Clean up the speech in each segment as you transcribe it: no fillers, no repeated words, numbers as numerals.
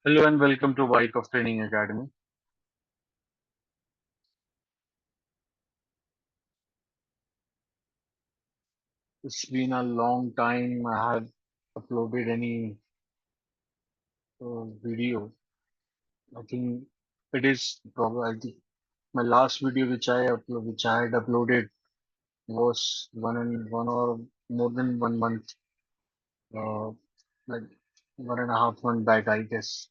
Hello and welcome to Wyckoff Training Academy. It's been a long time I have uploaded any video. I think it is probably my last video which I had uploaded was one or more than 1 month, uh, like 1.5 months back, I guess.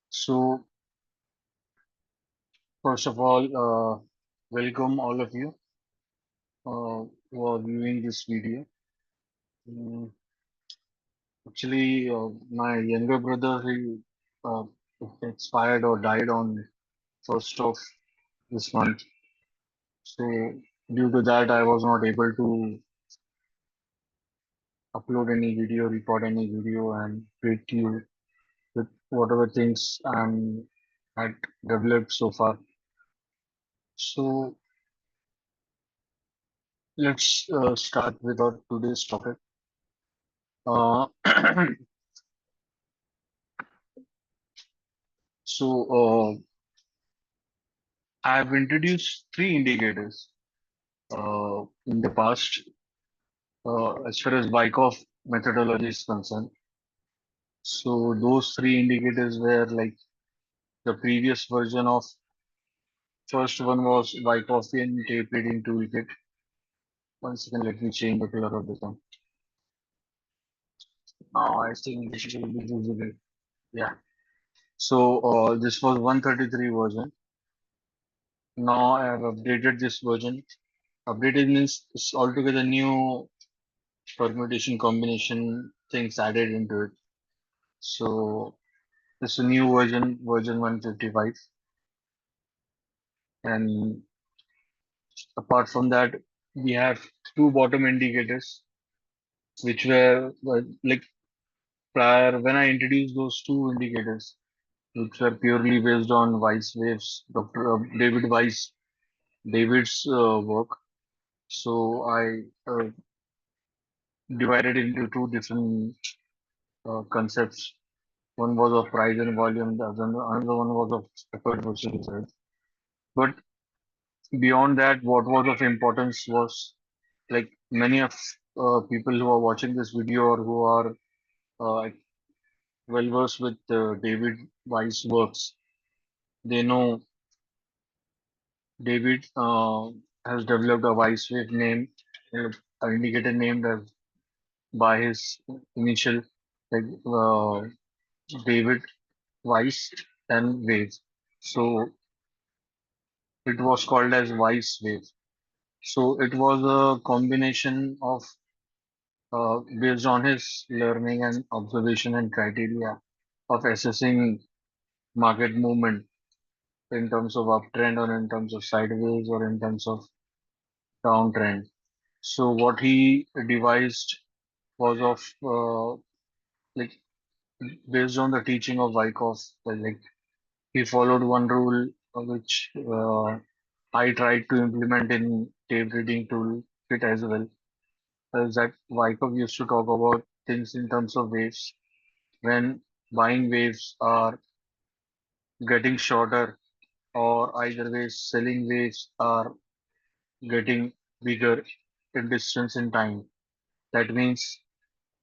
So first of all, welcome all of you who are viewing this video. Mm, Actually, my younger brother, he uh, expired or died on 1st of this month. So due to that, I was not able to upload any video, record any video, and treat you with whatever things I'm had developed so far. So let's start with our today's topic. Uh, so I've introduced three indicators in the past as far as Wyckoff methodology is concerned. So those three indicators were like the previous version of first one was Wyckoffian tape reading toolkit. One second, let me change the color of the one. Now I think this will be visible. Yeah. So this was 133 version. Now I have updated this version. Updated means it's altogether new permutation combination things added into it. So it's a new version, version 155. And apart from that, we have two bottom indicators, which were like prior when I introduced those two indicators, which were purely based on Weiss waves, Dr. David Weiss, David's work. So I divided into two different concepts. One was of price and volume, the another one was of effort versus result. But beyond that, what was of importance was like many of people who are watching this video or who are uh, well versed with David Weiss works, they know David has developed a Weiss wave name, an indicator named as by his initial like David Weiss and wave. So it was called as Weiss wave. So it was a combination of based on his learning and observation and criteria of assessing market movement in terms of uptrend or in terms of sideways or in terms of downtrend. So what he devised was of like based on the teaching of Wyckoff, like he followed one rule which I tried to implement in tape reading tool kit as well. Is that Wyckoff used to talk about things in terms of waves. When buying waves are getting shorter or either ways selling waves are getting bigger in distance in time. That means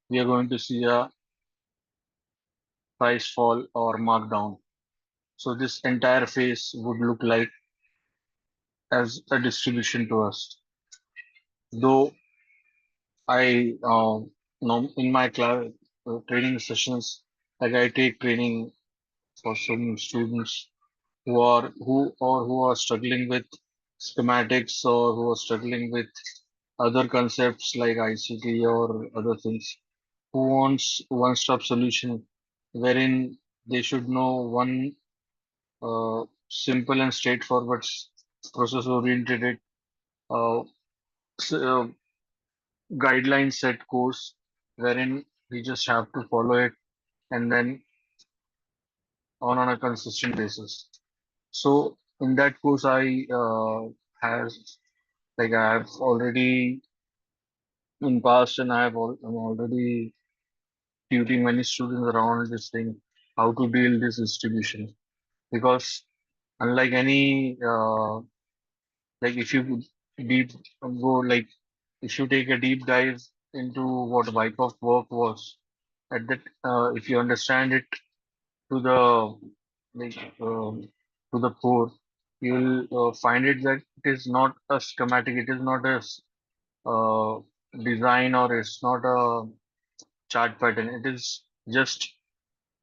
we are going to see a price fall or markdown. So this entire phase would look like as a distribution to us. Though I in my class training sessions, like I take training for some students who are struggling with schematics or who are struggling with other concepts like ICT or other things, who wants one-stop solution wherein they should know one simple and straightforward process-oriented uh, guideline set course wherein we just have to follow it and then on a consistent basis. So in that course, has I have already in past and I'm already tutoring many students around this thing. how to deal this distribution. Because unlike any like if you deep go like if you take a deep dive into what Wyckoff work was at that if you understand it to the like to the core, you'll find it that it is not a schematic, it is not a uh, design, or it's not a chart pattern. It is just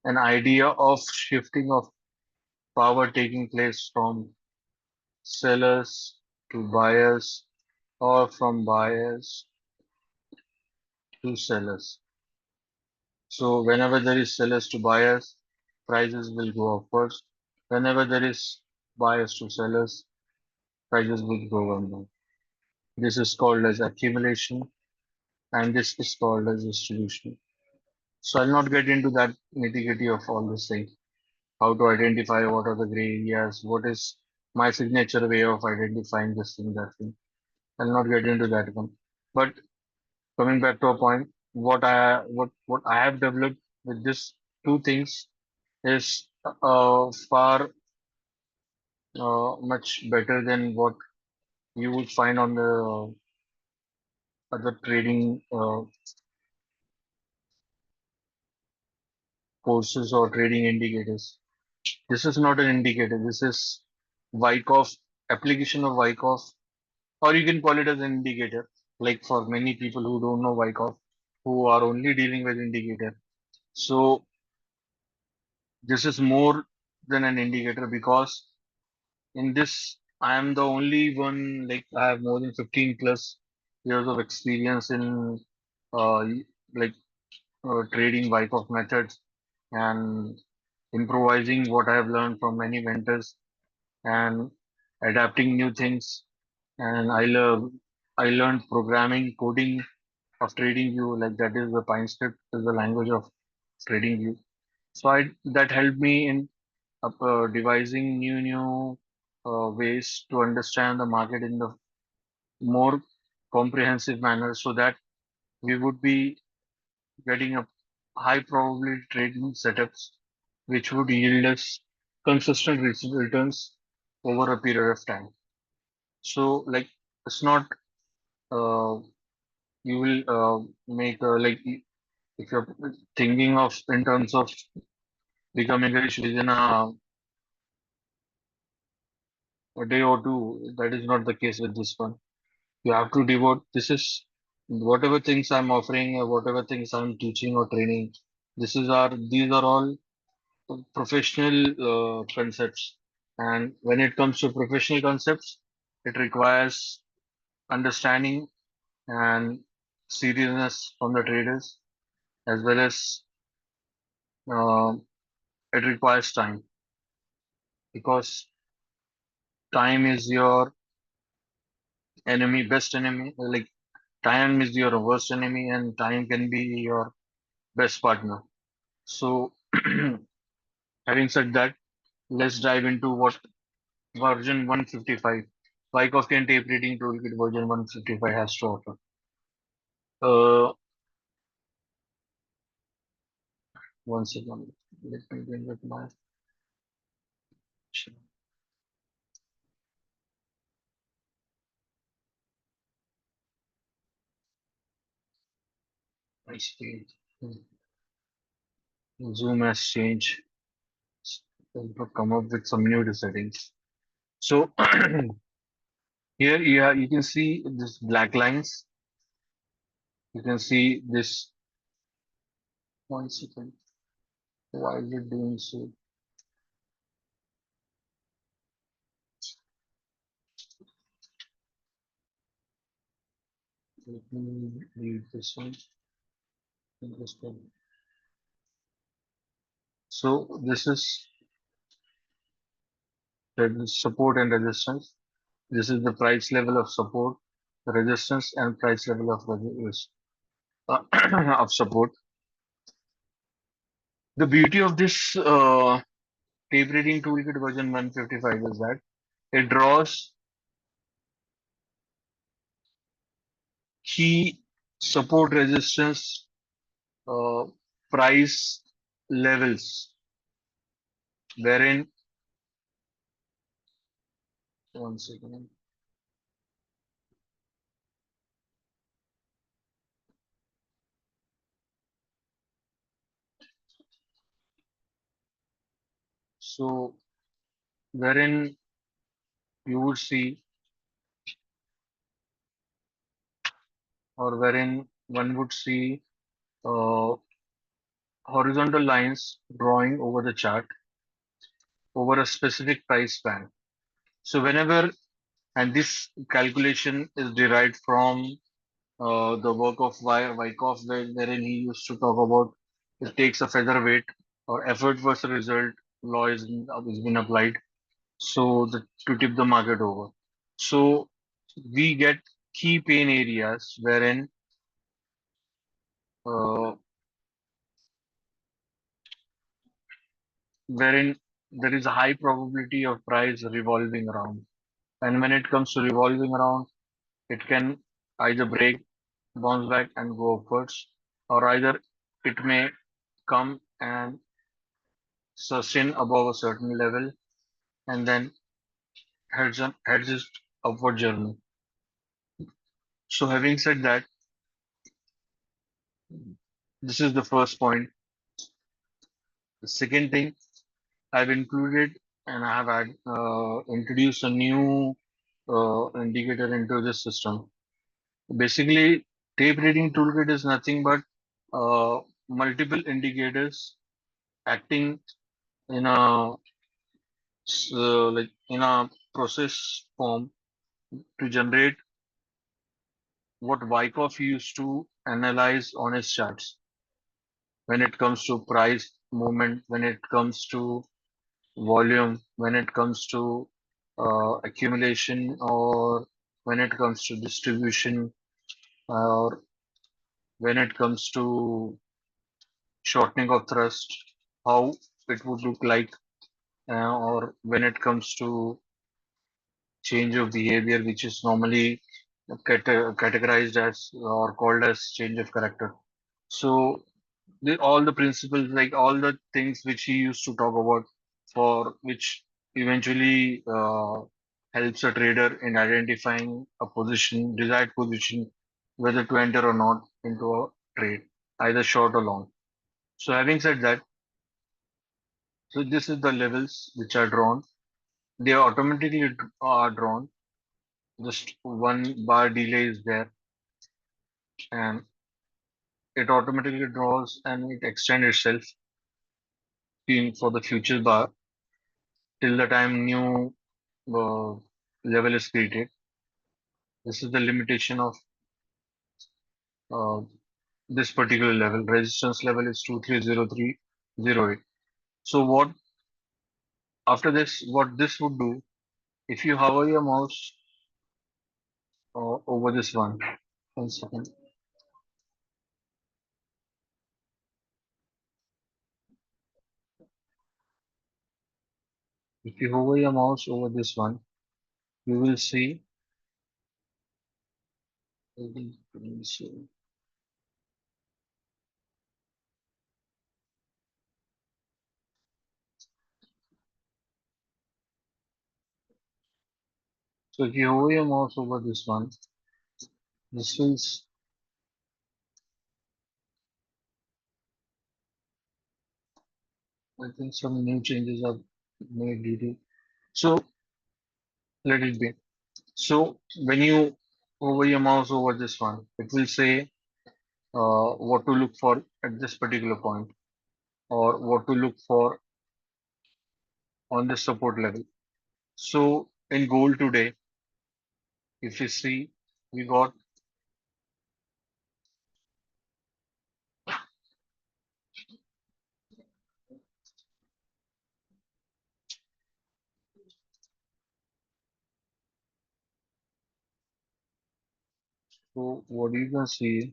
an idea of shifting of power taking place from sellers to buyers or from buyers to sellers. So whenever there is sellers to buyers, prices will go upwards. Whenever there is buyers to sellers, prices will go down. This is called as accumulation and this is called as distribution. So I'll not get into that nitty-gritty of all this thing. How to identify what are the gray areas, what is my signature way of identifying this thing, that thing. I'll not get into that one. But coming back to a point, what I have developed with this two things is far much better than what you would find on the other trading courses or trading indicators. This is not an indicator. This is Wyckoff application of Wyckoff, or you can call it as an indicator. Like for many people who don't know Wyckoff, who are only dealing with indicator. So this is more than an indicator because in this I am the only one. Like I have more than 15 plus years of experience in uh, like trading Wyckoff methods and improvising what I have learned from many mentors and adapting new things. And I learned programming, coding of TradingView, like that is the Pine script is the language of TradingView. So I that helped me in devising new ways to understand the market in the more comprehensive manner, so that we would be getting a high probability trading setups which would yield us consistent returns over a period of time. So like it's not uh, you will make like if you're thinking of in terms of becoming rich within a day or two, that is not the case with this one. You have to devote. This is whatever things I'm offering or whatever things I'm teaching or training. These are all professional concepts. And when it comes to professional concepts, it requires understanding and seriousness from the traders, as well as uh, it requires time, because time is your enemy, best enemy. Like time is your worst enemy, and time can be your best partner. So, having said that, let's dive into what version 155, Wyckoffian tape reading toolkit version 155 has to offer. Uh, One second. Let me bring up my screen. Zoom has changed. To come up with some new settings. So here you can see this black lines. You can see this. One second. Why is it doing so? Let me read this one. Interesting. So this is the support and resistance. This is the price level of support, resistance, and price level of of support. The beauty of this tape reading toolkit version 155 is that it draws key support resistance uh, price levels wherein, one second. So, wherein you would see, or wherein one would see uh, horizontal lines drawing over the chart over a specific price band. So, whenever, and this calculation is derived from the work of Wyckoff, wherein he used to talk about it takes a featherweight or effort versus result law is been applied. So to tip the market over. So we get key pain areas uh, wherein there is a high probability of price revolving around. And when it comes to revolving around, it can either break, bounce back, and go upwards, or either it may come and sustain above a certain level and then heads its upward journey. So having said that, this is the first point. The second thing I've included and I have introduced a new indicator into this system. Basically, tape reading toolkit is nothing but multiple indicators acting in a like in a process form to generate what Wyckoff used to analyze on his charts when it comes to price movement, when it comes to volume, when it comes to accumulation, or when it comes to distribution, or when it comes to shortening of thrust, how it would look like, or when it comes to change of behavior, which is normally categorized as or called as change of character. So all the principles, like all the things which he used to talk about, for which eventually helps a trader in identifying a position, desired position, whether to enter or not into a trade, either short or long. So having said that, so this is the levels which are drawn. They automatically are drawn. Just one bar delay is there, and it automatically draws and it extends itself for the future bar till the time new uh, level is created. This is the limitation of uh, this particular level. Resistance level is 230308. So what after this, what this would do, if you hover your mouse over this one second. If you hover your mouse over this one, you will see. So if you hover your mouse over this one, this is I think some new changes are made due to. So let it be. So when you hover your mouse over this one, it will say what to look for at this particular point or what to look for on the support level. So in gold today, if you see, we got so what you can see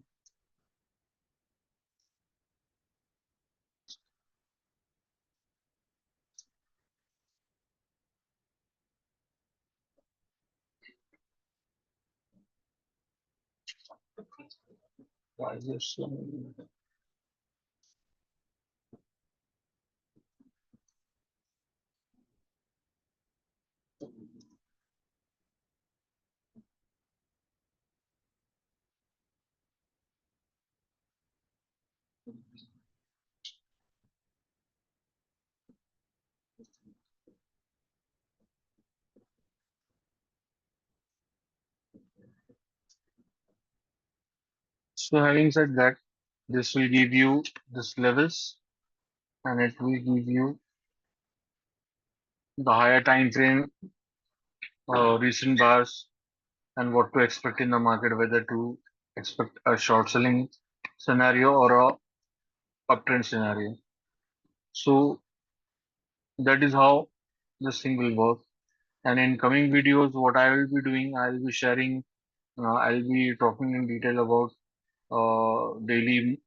why is this So having said that, this will give you this levels and it will give you the higher time frame, recent bars, and what to expect in the market, whether to expect a short selling scenario or a uptrend scenario. So that is how this thing will work. And in coming videos, what I will be doing, I will be sharing, I'll be talking in detail about daily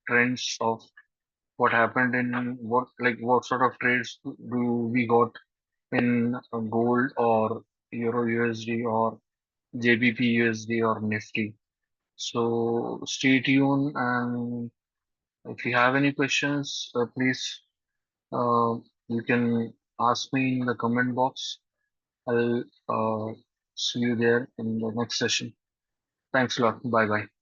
trends of what happened in what sort of trades do we got in gold or Euro USD or JBP USD or Nifty. So stay tuned, and if you have any questions, please uh, you can ask me in the comment box. I'll see you there in the next session. Thanks a lot. Bye bye.